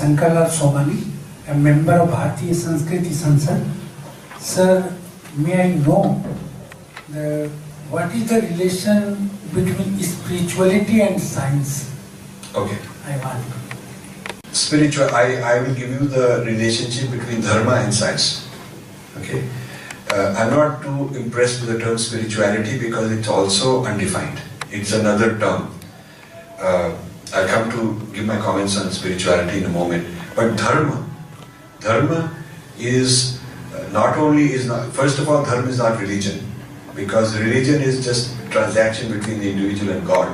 Sankarlal Somani, a member of Bharatiya Sanskriti Sansad. Sir, may I know what is the relation between spirituality and science? Okay. I want. Spiritual, I will give you the relationship between Dharma and science. Okay. I'm not too impressed with the term spirituality because it's also undefined. It's another term. I'll come to give my comments on spirituality in a moment. But Dharma is not only first of all, Dharma is not religion, because religion is just a transaction between the individual and God.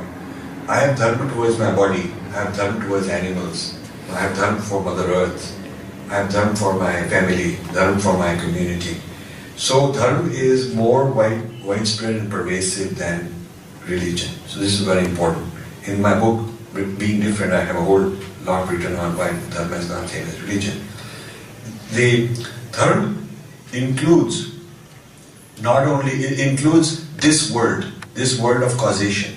I have Dharma towards my body, I have Dharma towards animals, I have Dharma for Mother Earth, I have Dharma for my family, Dharma for my community. So Dharma is more widespread and pervasive than religion. So this is very important. In my book, Being Different, I have a whole lot written on why Dharma is not same as religion. The Dharma includes it includes this world of causation,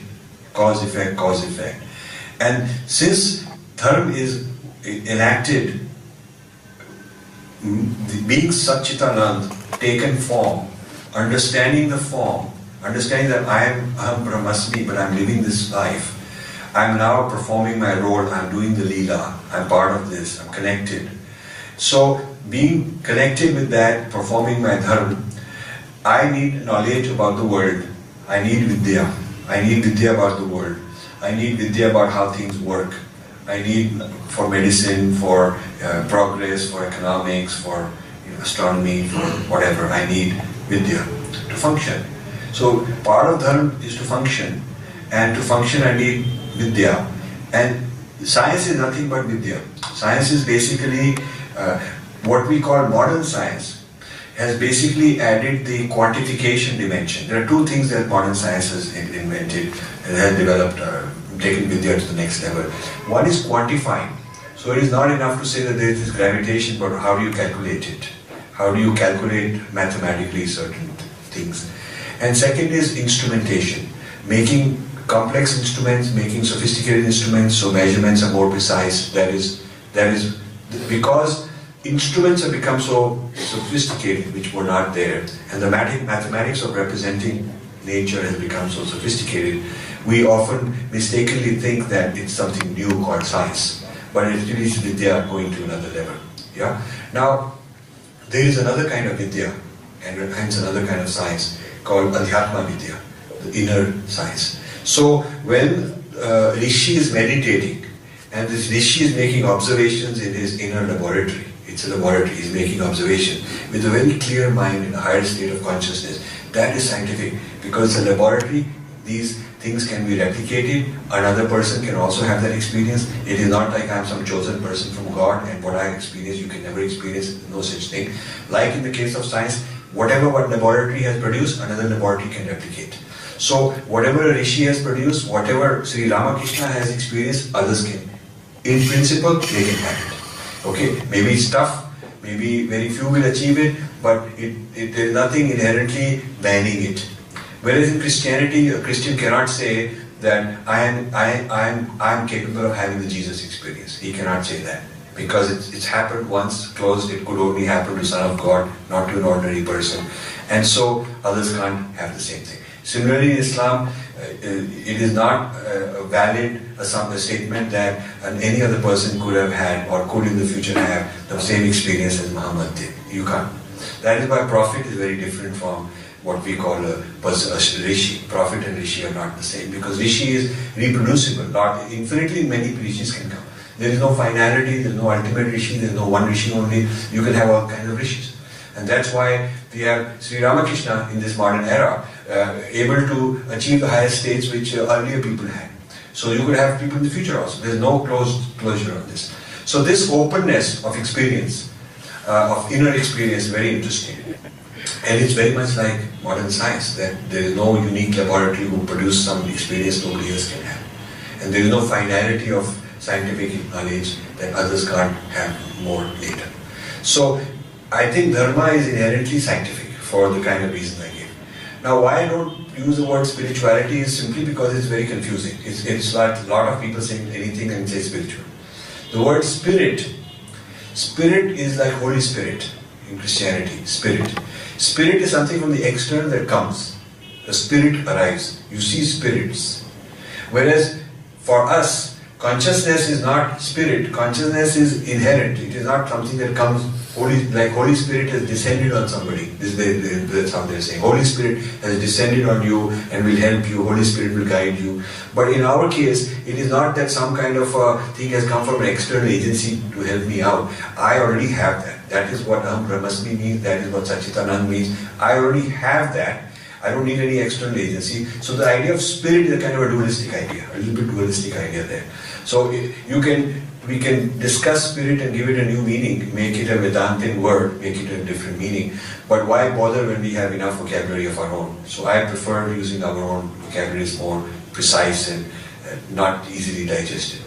cause, effect. And since Dharma is enacted, being Satchitanand, taken form, understanding the form, understanding that I am Aham Brahmasmi, but I am living this life. I am now performing my role, I am doing the Leela, I am part of this, I am connected. So, being connected with that, performing my Dharma, I need knowledge about the world. I need Vidya. I need Vidya about the world. I need Vidya about how things work. I need for medicine, for progress, for economics, for astronomy, for whatever. I need Vidya to function. So part of Dharma is to function, and to function I need Vidya. And science is nothing but Vidya. Science is basically what we call modern science has basically added the quantification dimension. There are two things that modern science has invented and has developed, taken Vidya to the next level. One is quantifying. So it is not enough to say that there is this gravitation, but how do you calculate it? How do you calculate mathematically certain things? And second is instrumentation. Making complex instruments, making sophisticated instruments so measurements are more precise. That is because instruments have become so sophisticated, which were not there, and the mathematics of representing nature has become so sophisticated, we often mistakenly think that it's something new called science, but it really is Vidya going to another level. Yeah. Now, there is another kind of Vidya, and hence another kind of science called Adhyatma Vidya, the inner science. So when Rishi is meditating, and this Rishi is making observations in his inner laboratory, it's a laboratory, he's making observation with a very clear mind in a higher state of consciousness. That is scientific, because the laboratory, these things can be replicated, another person can also have that experience. It is not like I'm some chosen person from God and what I experience you can never experience, no such thing. Like in the case of science, whatever one laboratory has produced, another laboratory can replicate. So whatever a Rishi has produced, whatever Sri Ramakrishna has experienced, others can. In principle, they can have it. Okay, maybe it's tough, maybe very few will achieve it, but there is nothing inherently banning it. Whereas in Christianity, a Christian cannot say that I am capable of having the Jesus experience. He cannot say that, because it's happened once, closed. It could only happen to Son of God, not to an ordinary person, and so others can't have the same thing. Similarly, in Islam, it is not a valid statement that any other person could have had or could in the future have the same experience as Muhammad did. You can't. That is why Prophet is very different from what we call a Rishi. Prophet and Rishi are not the same, because Rishi is reproducible. Not infinitely many Rishis can come. There is no finality, there is no ultimate Rishi, there is no one Rishi only. You can have all kinds of Rishis. And that's why we have Sri Ramakrishna in this modern era able to achieve the highest states which earlier people had. So you could have people in the future also. There is no closure on this. So this openness of experience, of inner experience, is very interesting. And it's very much like modern science, that there is no unique laboratory who produce some experience nobody else can have. And there is no finality of scientific knowledge that others can't have more later. So I think Dharma is inherently scientific for the kind of reason I gave. Now why I don't use the word spirituality is simply because it's very confusing. It's like a lot of people saying anything and say spiritual. The word spirit Spirit is like Holy Spirit in Christianity. Spirit. Spirit is something from the external that comes. The spirit arrives. You see spirits. Whereas for us, consciousness is not spirit. Consciousness is inherent. It is not something that comes. Like Holy Spirit has descended on somebody. That's how they're saying. Holy Spirit has descended on you and will help you. Holy Spirit will guide you. But in our case, it is not that some kind of thing has come from an external agency to help me out. I already have that. That is what Aham Brahmasmi means. That is what Satchitanand means. I already have that. I don't need any external agency. So the idea of spirit is a kind of a dualistic idea, a little bit dualistic idea there. So we can discuss spirit and give it a new meaning, make it a Vedantin word, make it a different meaning. But why bother when we have enough vocabulary of our own? So I prefer using our own vocabulary. It's more precise and not easily digested.